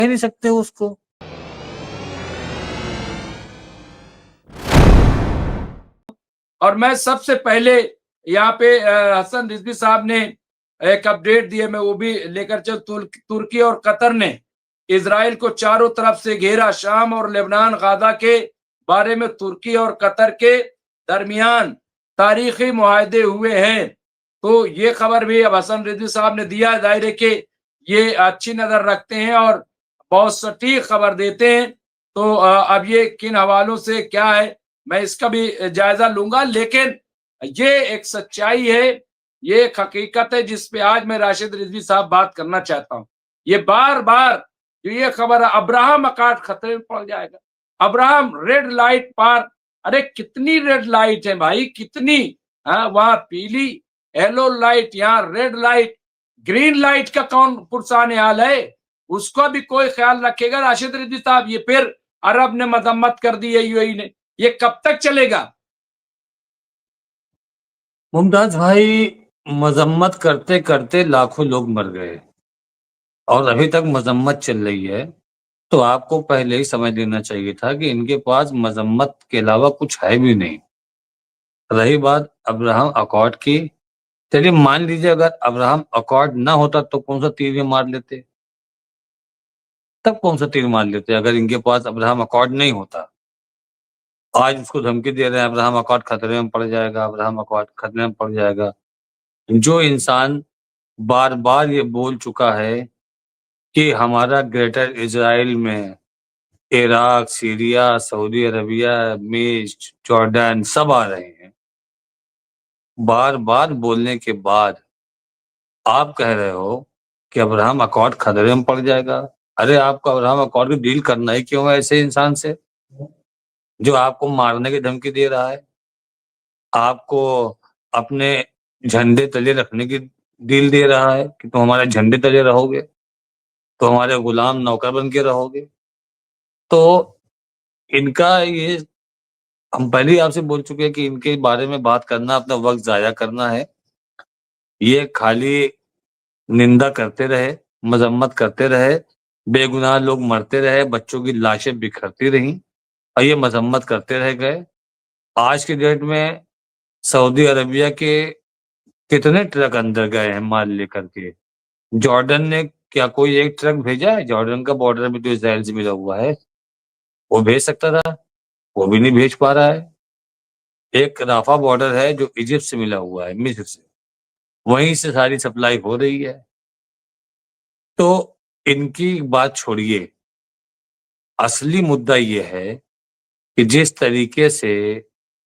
ही नहीं सकते उसको। और मैं सबसे पहले यहाँ पे हसन रिजवी साहब ने एक अपडेट दिए, मैं वो भी लेकर चल। तुर्की और कतर ने इजराइल को चारों तरफ से घेरा। शाम और लेबनान गाजा के बारे में तुर्की और कतर के दरमियान तारीखी मुआहदे हुए हैं। तो ये खबर भी अब हसन रिजवी साहब ने दिया। जाहिर है कि ये अच्छी नजर रखते हैं और बहुत सटीक खबर देते हैं। तो अब ये किन हवालों से क्या है मैं इसका भी जायजा लूंगा, लेकिन ये एक सच्चाई है, ये एक हकीकत है जिस पे आज मैं राशिद रिजवी साहब बात करना चाहता हूं। ये बार बार जो ये खबर है अब्राहम अकॉर्ड खतरे में पड़ जाएगा, अब्राहम रेड लाइट पार। अरे कितनी रेड लाइट है भाई, कितनी। हाँ, वहां पीली येलो लाइट, यहाँ रेड लाइट, ग्रीन लाइट का कौन पुरसान हाल है, उसको भी कोई ख्याल रखेगा राशिद रिजवी साहब? ये फिर अरब ने मजम्मत कर दी है, यूएई ने। ये कब तक चलेगा? मुमताज भाई, मजम्मत करते करते लाखों लोग मर गए और अभी तक मजम्मत चल रही है। तो आपको पहले ही समझ लेना चाहिए था कि इनके पास मजम्मत के अलावा कुछ है भी नहीं। रही बात अब्राहम अकॉर्ड की, चलिए मान लीजिए अगर अब्राहम अकॉर्ड ना होता तो कौन सा तीर ये मार लेते, तब कौन सा तीर मार लेते अगर इनके पास अब्राहम अकॉर्ड नहीं होता। आज उसको धमकी दे रहे हैं अब्राहम अकॉर्ड खतरे में पड़ जाएगा, अब्राहम अकॉर्ड खतरे में पड़ जाएगा। जो इंसान बार बार ये बोल चुका है कि हमारा ग्रेटर इजराइल में इराक, सीरिया, सऊदी अरबिया, मिस्र, जॉर्डन सब आ रहे हैं, बार बार बोलने के बाद आप कह रहे हो कि अब्राहम अकॉर्ड खतरे में पड़ जाएगा। अरे आपको अब्राहम अकॉर्ड की डील करना ही क्यों है ऐसे इंसान से जो आपको मारने की धमकी दे रहा है, आपको अपने झंडे तले रखने की डील दे रहा है कि तुम हमारे झंडे तले रहोगे, तो हमारे गुलाम नौकर बन के रहोगे। तो इनका ये, हम पहले ही आपसे बोल चुके हैं कि इनके बारे में बात करना अपना वक्त जाया करना है। ये खाली निंदा करते रहे, मजम्मत करते रहे, बेगुनाह लोग मरते रहे, बच्चों की लाशें बिखरती रहीं और ये मजम्मत करते रह गए। आज की डेट में सऊदी अरबिया के कितने ट्रक अंदर गए हैं माल लेकर के? जॉर्डन ने क्या कोई एक ट्रक भेजा है? जॉर्डन का बॉर्डर भी तो इसराइल से मिला हुआ है, वो भेज सकता था, वो भी नहीं भेज पा रहा है। एक राफा बॉर्डर है जो इजिप्ट से मिला हुआ है, मिस्र से, वहीं से सारी सप्लाई हो रही है। तो इनकी बात छोड़िए, असली मुद्दा ये है कि जिस तरीके से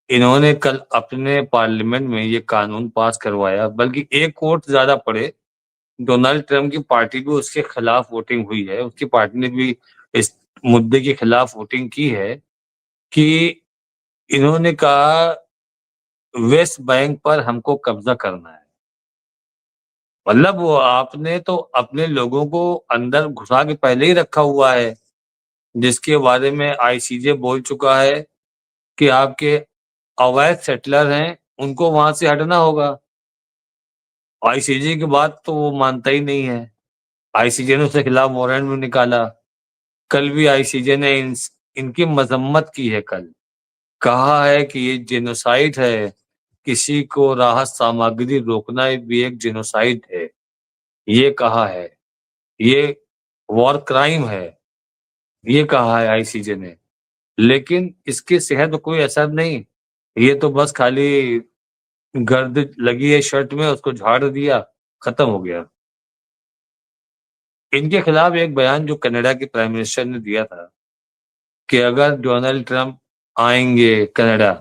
इन्होंने कल अपने पार्लियामेंट में ये कानून पास करवाया, बल्कि एक वोट ज्यादा पड़े, डोनाल्ड ट्रंप की पार्टी भी उसके खिलाफ वोटिंग हुई है, उसकी पार्टी ने भी इस मुद्दे के खिलाफ वोटिंग की है कि इन्होंने कहा वेस्ट बैंक पर हमको कब्जा करना है। मतलब वो आपने तो अपने लोगों को अंदर घुसा के पहले ही रखा हुआ है, जिसके बारे में आईसीजे बोल चुका है कि आपके अवैध सेटलर हैं, उनको वहां से हटना होगा। आईसीजे की बात तो वो मानता ही नहीं है। आईसीजे ने उसके खिलाफ वारंट भी निकाला। कल भी आईसीजे ने इनकी मजम्मत की है। कल कहा है कि ये जेनोसाइड है, किसी को राहत सामग्री रोकना भी एक जेनोसाइड है, ये कहा है, ये वॉर क्राइम है, ये कहा है आईसीजे ने। लेकिन इसके सेहत पर कोई असर नहीं, ये तो बस खाली गर्द लगी है शर्ट में, उसको झाड़ दिया, खत्म हो गया। इनके खिलाफ एक बयान जो कनाडा के प्राइम मिनिस्टर ने दिया था कि अगर डोनाल्ड ट्रंप आएंगे कनाडा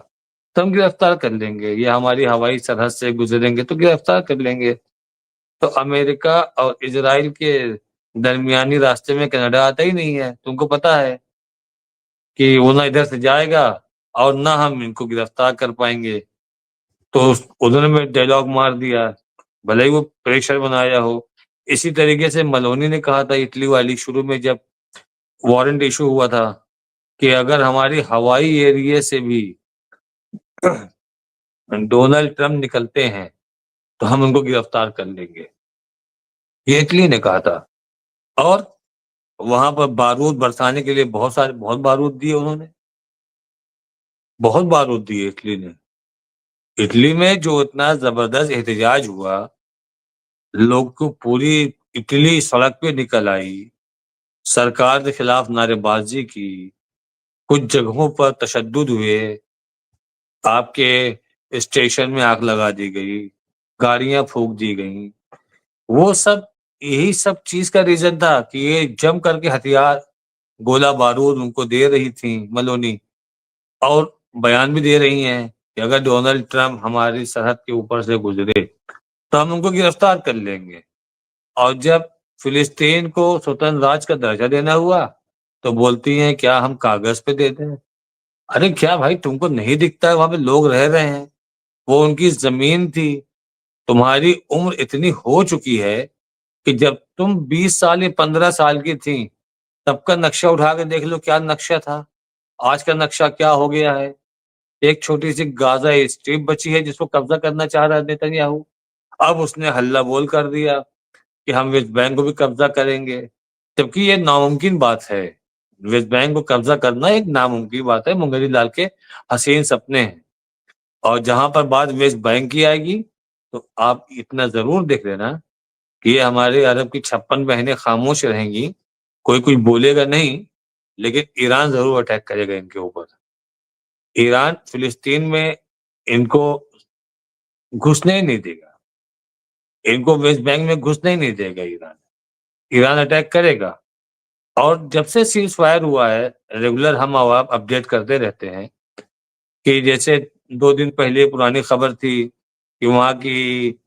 तो हम गिरफ्तार कर लेंगे, ये हमारी हवाई सरहद से गुजरेंगे तो गिरफ्तार कर लेंगे। तो अमेरिका और इजराइल के दरमियानी रास्ते में कनाडा आता ही नहीं है, तुमको पता है कि वो ना इधर से जाएगा और ना हम इनको गिरफ्तार कर पाएंगे। तो उन्होंने में डायलॉग मार दिया, भले ही वो प्रेशर बनाया हो। इसी तरीके से मलोनी ने कहा था, इटली वाली, शुरू में जब वारंट इशू हुआ था, कि अगर हमारी हवाई एरिया से भी डोनाल्ड ट्रंप निकलते हैं तो हम उनको गिरफ्तार कर लेंगे, ये इटली ने कहा था। और वहां पर बारूद बरसाने के लिए बहुत बारूद दिए उन्होंने, बहुत बारूद दिए इटली ने। इटली में जो इतना जबरदस्त एहतजाज हुआ, लोग को पूरी इटली सड़क पे निकल आई, सरकार के खिलाफ नारेबाजी की, कुछ जगहों पर तशद्दुद हुए, आपके स्टेशन में आग लगा दी गई, गाड़ियां फूंक दी गई। वो सब यही सब चीज का रीजन था कि ये जम करके हथियार, गोला बारूद उनको दे रही थी मलोनी, और बयान भी दे रही हैं कि अगर डोनाल्ड ट्रंप हमारी सरहद के ऊपर से गुजरे तो हम उनको गिरफ्तार कर लेंगे। और जब फिलिस्तीन को स्वतंत्र राज्य का दर्जा देना हुआ तो बोलती हैं क्या हम कागज पे दे दें। अरे क्या भाई, तुमको नहीं दिखता है वहां पे लोग रह रहे हैं, वो उनकी जमीन थी। तुम्हारी उम्र इतनी हो चुकी है कि जब तुम 20 साल या 15 साल की थी तब का नक्शा उठा के देख लो क्या नक्शा था, आज का नक्शा क्या हो गया है। एक छोटी सी गाजा स्ट्रिप बची है जिसको कब्जा करना चाह रहा है नेतन्याहू। अब उसने हल्ला बोल कर दिया कि हम वेस्ट बैंक को भी कब्जा करेंगे, जबकि ये नामुमकिन बात है। वेस्ट बैंक को कब्जा करना एक नामुमकिन बात है, मुंगेरी लाल के हसीन सपने हैं। और जहां पर बात वेस्ट बैंक की आएगी तो आप इतना जरूर देख लेना कि ये हमारे अरब की 56 बहनें खामोश रहेंगी, कोई कुछ बोलेगा नहीं, लेकिन ईरान जरूर अटैक करेगा इनके ऊपर। ईरान फिलिस्तीन में इनको घुसने ही नहीं देगा, इनको वेस्ट बैंक में घुसने ही नहीं देगा ईरान। ईरान अटैक करेगा। और जब से सीज फायर हुआ है, रेगुलर हम आप अपडेट करते रहते हैं कि जैसे 2 दिन पहले पुरानी खबर थी कि वहां की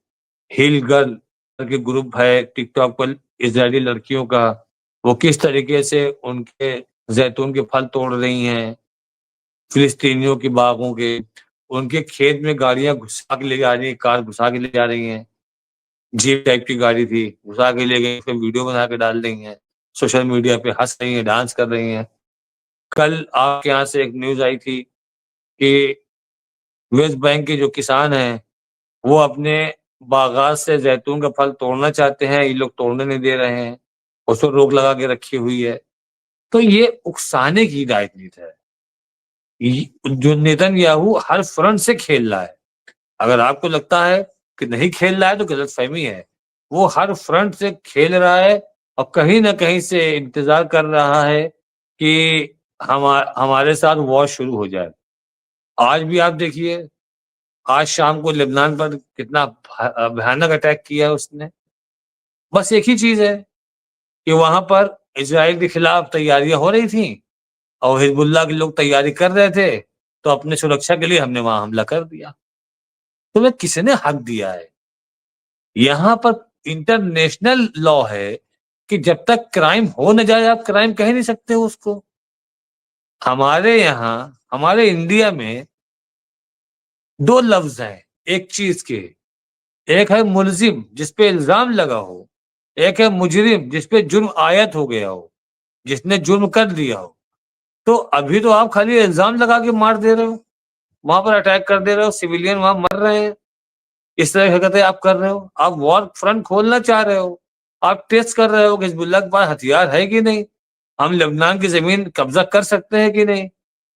हिल गर्ल के ग्रुप है टिकटॉक पर, इजरायली लड़कियों का, वो किस तरीके से उनके जैतून के फल तोड़ रही हैं, फिलिस्तीनियों के बागों के, उनके खेत में गाड़ियां घुसा के ले जा रही हैं, कार घुसा के ले जा रही हैं, जीप टाइप की गाड़ी थी, घुसा के ले गई, फिर वीडियो बना के डाल रही हैं, सोशल मीडिया पे हंस रही हैं, डांस कर रही हैं। कल आपके यहाँ से एक न्यूज आई थी कि वेस्ट बैंक के जो किसान हैं वो अपने बागात से जैतून का फल तोड़ना चाहते हैं, ये लोग तोड़ने नहीं दे रहे हैं, उसको रोक लगा के रखी हुई है। तो ये उकसाने की राजनीति है। जो नेतन्याहू हर फ्रंट से खेल रहा है। अगर आपको लगता है कि नहीं खेल रहा है तो गलतफहमी है। वो हर फ्रंट से खेल रहा है और कहीं ना कहीं से इंतजार कर रहा है कि हमारे साथ वॉर शुरू हो जाए। आज भी आप देखिए, आज शाम को लेबनान पर कितना भयानक अटैक किया उसने। बस एक ही चीज है कि वहां पर इजराइल के खिलाफ तैयारियां हो रही थी और हिजबुल्लाह के लोग तैयारी कर रहे थे, तो अपने सुरक्षा के लिए हमने वहां हमला कर दिया। तुम्हें किसने हक दिया है? यहाँ पर इंटरनेशनल लॉ है कि जब तक क्राइम हो न जाए आप क्राइम कह नहीं सकते हो उसको। हमारे यहाँ, हमारे इंडिया में 2 लफ्ज हैं एक चीज के। एक है मुलजिम जिसपे इल्जाम लगा हो, एक है मुजरिम जिसपे जुर्म आयत हो गया हो, जिसने जुर्म कर दिया हो। तो अभी तो आप खाली इल्जाम लगा के मार दे रहे हो, वहां पर अटैक कर दे रहे हो, सिविलियन वहां मर रहे हैं, इस तरह की हरकतें आप कर रहे हो। आप वॉर फ्रंट खोलना चाह रहे हो, आप टेस्ट कर रहे हो कि हिजबुल्लाह के पास हथियार है कि नहीं, हम लेबनान की जमीन कब्जा कर सकते हैं कि नहीं।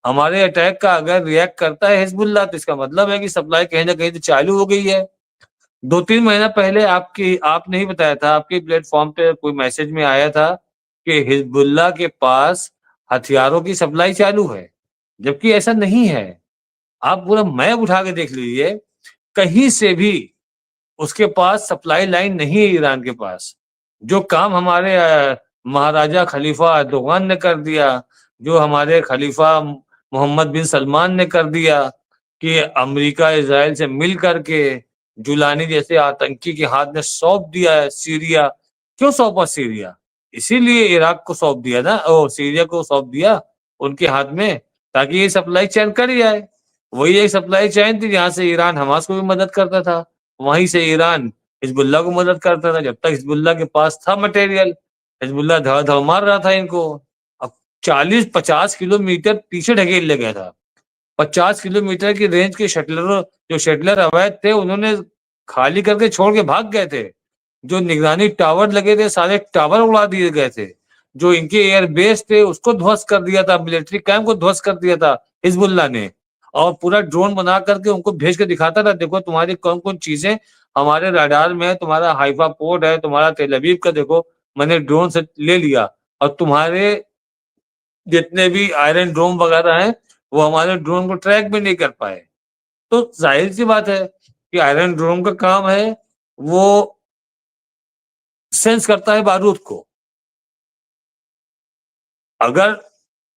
हमारे अटैक का अगर रिएक्ट करता है हिजबुल्लाह तो इसका मतलब है कि सप्लाई कहीं ना कहीं तो चालू हो गई है। 2-3 महीना पहले आपने ही बताया था, आपके प्लेटफॉर्म पे कोई मैसेज में आया था कि हिजबुल्लाह के पास हथियारों की सप्लाई चालू है, जबकि ऐसा नहीं है। आप पूरा मैप उठा के देख लीजिए, कहीं से भी उसके पास सप्लाई लाइन नहीं है ईरान के पास। जो काम हमारे महाराजा खलीफा अर्दोगान ने कर दिया, जो हमारे खलीफा मोहम्मद बिन सलमान ने कर दिया कि अमेरिका इजराइल से मिल करके जुलानी जैसे आतंकी के हाथ में सौंप दिया है सीरिया। क्यों सौंपा सीरिया? इसीलिए इराक को सौंप दिया ना, ओ सीरिया को सौंप दिया उनके हाथ में, ताकि ये सप्लाई चेन कर जाए। वही एक सप्लाई चेन थी जहां से ईरान हमास को भी मदद करता था, वहीं से ईरान हिजबुल्लाह को मदद करता था। जब तक हिजबुल्लाह के पास था मटेरियल, हिजबुल्लाह धड़ मार रहा था इनको। अब 40-50 किलोमीटर पीछे ढकेल ले गया था। 50 किलोमीटर की रेंज के शटलर अवैध थे, उन्होंने खाली करके छोड़ के भाग गए थे। जो निगरानी टावर लगे थे सारे टावर उड़ा दिए गए थे। जो इनके एयर बेस थे उसको ध्वस्त कर दिया था, मिलिट्री कैंप को ध्वस्त कर दिया था हिजबुल्लाह ने, और पूरा ड्रोन बना करके उनको भेज के दिखाता था, देखो तुम्हारी कौन कौन चीजें हमारे रडार में है, तुम्हारा हाइफा पोर्ट है, तुम्हारा तेल अवीव का देखो मैंने ड्रोन से ले लिया, और तुम्हारे जितने भी आयरन ड्रोन वगैरह हैं वो हमारे ड्रोन को ट्रैक भी नहीं कर पाए। तो जाहिर सी बात है कि आयरन ड्रोन का काम है वो सेंस करता है बारूद को। अगर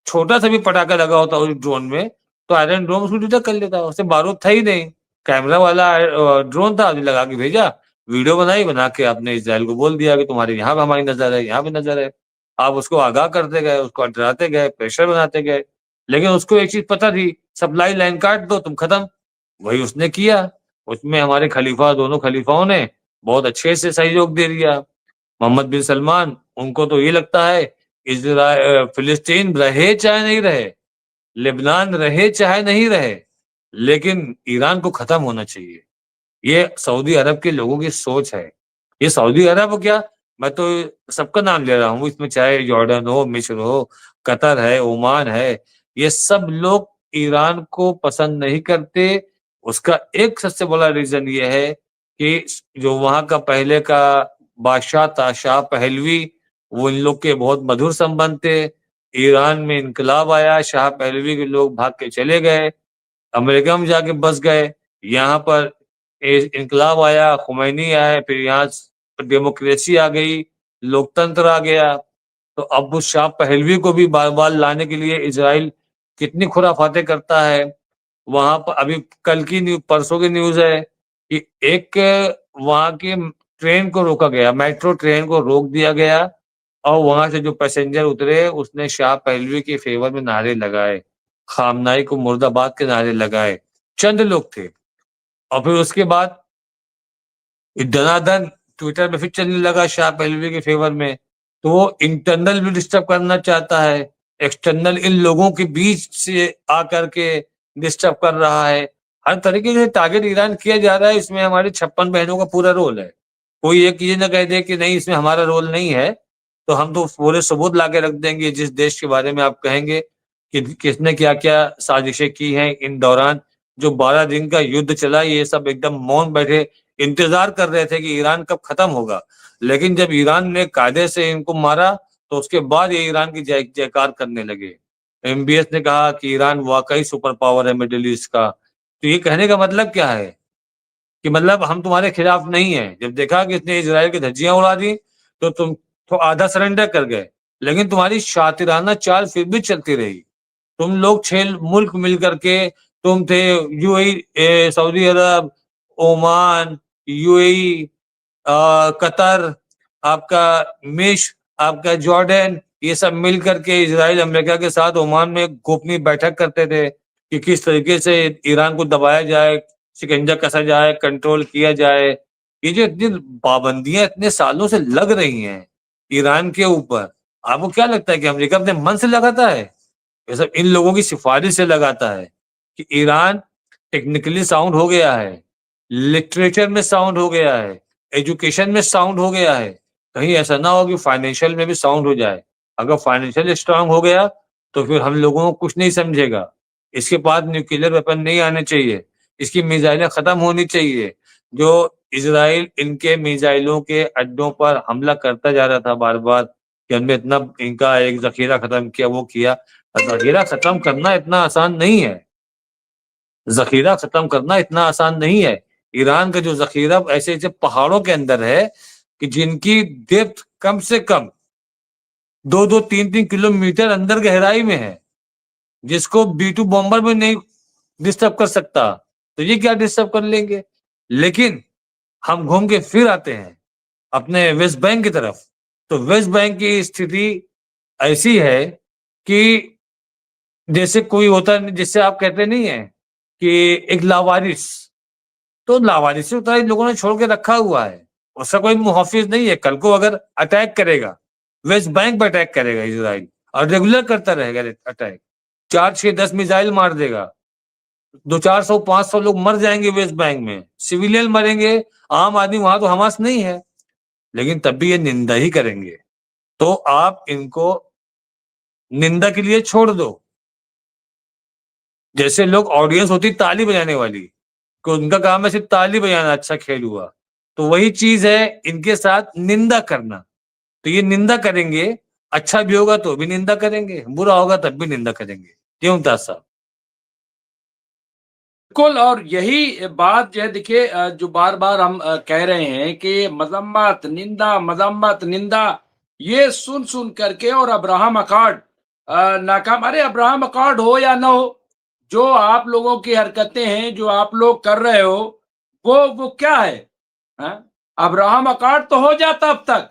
छोटा सा भी पटाखा लगा होता उस ड्रोन में तो आयरन ड्रोन उसको डिटेक्ट कर लेता, उससे बारूद था ही नहीं, कैमरा वाला ड्रोन था, लगा के भेजा, वीडियो बनाई, बना के आपने इसराइल को बोल दिया कि तुम्हारे यहाँ पे हमारी नजर है, यहाँ पे नजर है। आप उसको आगाह करते गए, उसको डराते गए, प्रेशर बनाते गए, लेकिन उसको एक चीज पता थी, सप्लाई लाइन काट दो तुम खत्म। वही उसने किया। उसमें हमारे खलीफा, दोनों खलीफाओं ने बहुत अच्छे से सहयोग दे दिया। मोहम्मद बिन सलमान, उनको तो ये लगता है फिलिस्तीन रहे चाहे नहीं रहे, लेबनान रहे चाहे नहीं रहे, लेकिन ईरान को खत्म होना चाहिए। ये सऊदी अरब के लोगों की सोच है। ये सऊदी अरब क्या, मैं तो सबका नाम ले रहा हूँ इसमें, चाहे जॉर्डन हो, मिस्र हो, कतर है, ओमान है, ये सब लोग ईरान को पसंद नहीं करते। उसका एक सबसे बड़ा रीजन ये है कि जो वहां का पहले का बादशाह था शाह पहलवी, वो इन लोग के बहुत मधुर संबंध थे। ईरान में इनकलाब आया, शाह पहलवी के लोग भाग के चले गए, अमेरिका में जाके बस गए, यहाँ पर इनकलाब आया, खुमैनी आया, फिर यहाँ डेमोक्रेसी आ गई, लोकतंत्र आ गया। तो अब उस शाह पहलवी को भी बार बार लाने के लिए इजराइल कितनी खुराफातें करता है। वहां पर अभी कल की न्यूज, परसों की न्यूज है कि एक वहां की ट्रेन को रोका गया, मेट्रो ट्रेन को रोक दिया गया, और वहां से जो पैसेंजर उतरे उसने शाह पहलवी के फेवर में नारे लगाए, खामनाई को मुर्दाबाद के नारे लगाए, चंद लोग थे। और फिर उसके बाद धनाधन ट्विटर पे फिर चलने लगा शाह पहलवी के फेवर में। तो वो इंटरनल भी डिस्टर्ब करना चाहता है, एक्सटर्नल इन लोगों के बीच से आकर के डिस्टर्ब कर रहा है। हर तरीके से टारगेट ईरान किया जा रहा है। इसमें हमारी 56 बहनों का पूरा रोल है। कोई एक ये ना कह दे कि नहीं इसमें हमारा रोल नहीं है, तो हम तो पूरे सबूत ला के रख देंगे। जिस देश के बारे में आप कहेंगे कि किसने क्या क्या साजिशें की हैं इन दौरान, जो 12 दिन का युद्ध चला, ये सब एकदम मौन बैठे इंतजार कर रहे थे कि ईरान कब खत्म होगा। लेकिन जब ईरान ने कायदे से इनको मारा तो उसके बाद ये ईरान की जय जयकार करने लगे। एमबीएस ने कहा कि ईरान वाकई सुपर पावर है मिडिल ईस्ट का। तो ये कहने का मतलब क्या है कि मतलब हम तुम्हारे खिलाफ नहीं है। जब देखा कि इसने इजराइल की धज्जियां उड़ा दी तो तुम तो आधा सरेंडर कर गए, लेकिन तुम्हारी शातिराना चाल फिर भी चलती रही। तुम लोग 6 मुल्क मिल करके, तुम थे यूएई, सऊदी अरब, ओमान, यूएई, कतर, आपका मिस्र, आपका जॉर्डन, ये सब मिल करके इजराइल अमेरिका के साथ ओमान में गोपनीय बैठक करते थे कि किस तरीके से ईरान को दबाया जाए, शिकंजा कसा जाए, कंट्रोल किया जाए। ये जो इतनी पाबंदियां इतने सालों से लग रही हैं ईरान के ऊपर, आपको क्या लगता है कि अमेरिका अपने मन से लगाता है? ये सब इन लोगों की सिफारिश से लगाता है कि ईरान टेक्निकली साउंड हो गया है, लिटरेचर में साउंड हो गया है, एजुकेशन में साउंड हो गया है, कहीं ऐसा ना हो कि फाइनेंशियल में भी साउंड हो जाए। अगर फाइनेंशियल स्ट्रांग हो गया तो फिर हम लोगों को कुछ नहीं समझेगा। इसके पास न्यूक्लियर वेपन नहीं आने चाहिए, इसकी मिसाइलें खत्म होनी चाहिए। जो इसराइल इनके मिसाइलों के अड्डों पर हमला करता जा रहा था बार बार कि हमने इतना इनका एक जखीरा खत्म किया, वो किया। जखीरा खत्म करना इतना आसान नहीं है। जखीरा खत्म करना इतना आसान नहीं है। ईरान का जो जखीरा ऐसे ऐसे पहाड़ों के अंदर है कि जिनकी डेप्थ कम से कम 2-2, 3-3 किलोमीटर अंदर गहराई में है, जिसको B2 बॉम्बर में नहीं डिस्टर्ब कर सकता, तो ये क्या डिस्टर्ब कर लेंगे। लेकिन हम घूम के फिर आते हैं अपने वेस्ट बैंक की तरफ। तो वेस्ट बैंक की स्थिति ऐसी है कि जैसे कोई होता है, जिससे आप कहते नहीं है कि एक लावारिस, तो लावारिस होता है, इन लोगों ने छोड़ के रखा हुआ है, उसका कोई मुहाफिज नहीं है। कल को अगर अटैक करेगा, वेस्ट बैंक पर अटैक करेगा इजराइल, और रेगुलर करता रहेगा अटैक, 4-6-10 मिसाइल मार देगा, 200-400-500 लोग मर जाएंगे वेस्ट बैंक में, सिविलियन मरेंगे, आम आदमी। वहां तो हमास नहीं है, लेकिन तब भी ये निंदा ही करेंगे। तो आप इनको निंदा के लिए छोड़ दो। जैसे लोग ऑडियंस होती ताली बजाने वाली, कि उनका काम है सिर्फ ताली बजाना, अच्छा खेल हुआ, तो वही चीज है इनके साथ निंदा करना। तो ये निंदा करेंगे, अच्छा भी होगा तो भी निंदा करेंगे, बुरा होगा तब भी निंदा करेंगे। क्यों मुमताज साहब? बिल्कुल, और यही बात जो है देखिए, जो बार बार हम कह रहे हैं कि मजम्मत निंदा, मजम्मत निंदा, ये सुन सुन करके, और अब्राहम अकॉर्ड नाकाम। अरे अब्राहम अकॉर्ड हो या ना हो, जो आप लोगों की हरकतें हैं, जो आप लोग कर रहे हो, वो क्या है? हाँ? अब्राहम अकॉर्ड तो हो जाता अब तक,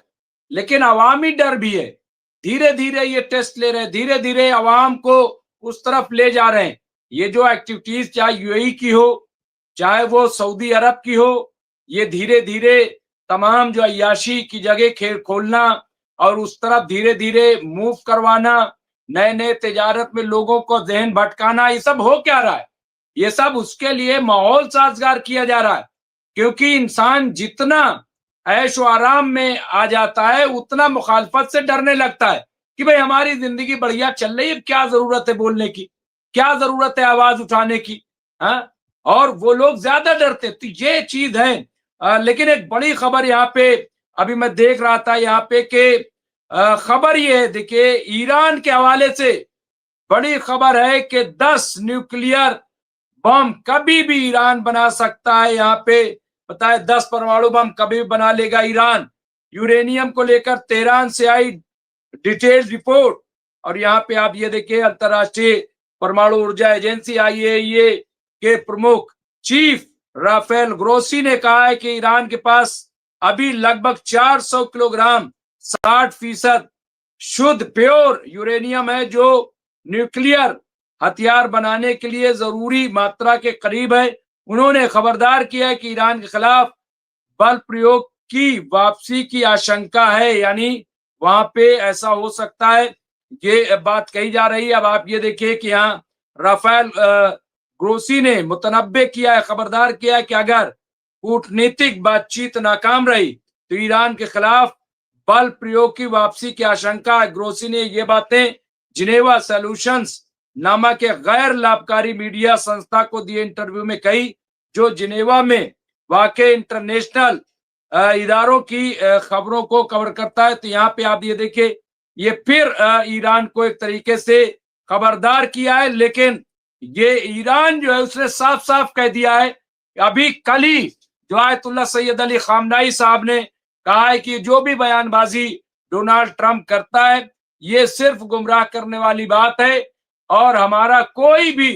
लेकिन अवामी डर भी है। धीरे धीरे ये टेस्ट ले रहे हैं, धीरे धीरे अवाम को उस तरफ ले जा रहे हैं। ये जो एक्टिविटीज, चाहे यूएई की हो, चाहे वो सऊदी अरब की हो, ये धीरे धीरे तमाम जो अय्याशी की जगह खेल खोलना और उस तरफ धीरे धीरे मूव करवाना, नए नए तिजारत में लोगों को जहन भटकाना, ये सब हो क्या रहा है? ये सब उसके लिए माहौल साजगार किया जा रहा है, क्योंकि इंसान जितना ऐशो आराम में आ जाता है, उतना मुखालफत से डरने लगता है कि भाई हमारी जिंदगी बढ़िया चल रही है, क्या जरूरत है बोलने की, क्या जरूरत है आवाज उठाने की? हाँ, और वो लोग ज्यादा डरते। तो ये चीज है। लेकिन एक बड़ी खबर यहाँ पे अभी मैं देख रहा था यहाँ पे कि खबर ये है, देखिए ईरान के हवाले से बड़ी खबर है कि 10 न्यूक्लियर बम कभी भी ईरान बना सकता है। यहाँ पे बताए 10 परमाणु बम कभी भी बना लेगा ईरान। यूरेनियम को लेकर तेहरान से आई डिटेल्ड रिपोर्ट, और यहाँ पे आप ये देखिए अंतरराष्ट्रीय परमाणु ऊर्जा एजेंसी IAEA के प्रमुख चीफ राफेल ग्रोसी ने कहा है कि ईरान के पास अभी लगभग 400 किलोग्राम 60% शुद्ध प्योर यूरेनियम है, जो न्यूक्लियर हथियार बनाने के लिए जरूरी मात्रा के करीब है। उन्होंने खबरदार किया है कि ईरान के खिलाफ बल प्रयोग की वापसी की आशंका है, यानी वहां पे ऐसा हो सकता है, ये बात कही जा रही है। अब आप ये देखिए कि यहाँ राफेल ग्रोसी ने मुतनब्बे किया है, खबरदार किया है कि अगर कूटनीतिक बातचीत नाकाम रही तो ईरान के खिलाफ बल प्रयोग की वापसी की आशंका है। ग्रोसी ने ये बातें जिनेवा सॉल्यूशंस नामक के गैर लाभकारी मीडिया संस्था को दिए इंटरव्यू में कही, जो जिनेवा में वाकई इंटरनेशनल इदारों की खबरों को कवर करता है। तो यहाँ पे आप ये देखिए, ये फिर ईरान को एक तरीके से खबरदार किया है, लेकिन ये ईरान जो है उसने साफ साफ कह दिया है, अभी कल ही जो आयतुल्लाह सैयद अली खामनाई साहब ने कहा है कि जो भी बयानबाजी डोनाल्ड ट्रंप करता है ये सिर्फ गुमराह करने वाली बात है, और हमारा कोई भी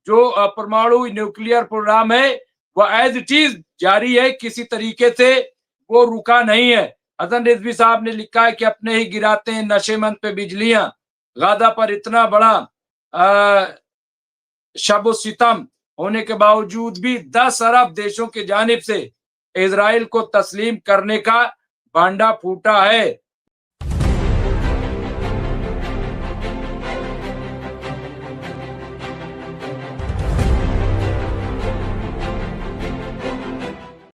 जो परमाणु न्यूक्लियर प्रोग्राम है वह एज इट इज जारी है, किसी तरीके से वो रुका नहीं है। हसन रिजवी साहब ने लिखा है कि अपने ही गिराते हैं नशेमंद पे बिजलियां, गाजा पर इतना बड़ा शब सितम होने के बावजूद भी 10 अरब देशों की जानिब से इजराइल को तस्लीम करने का भांडा फूटा है।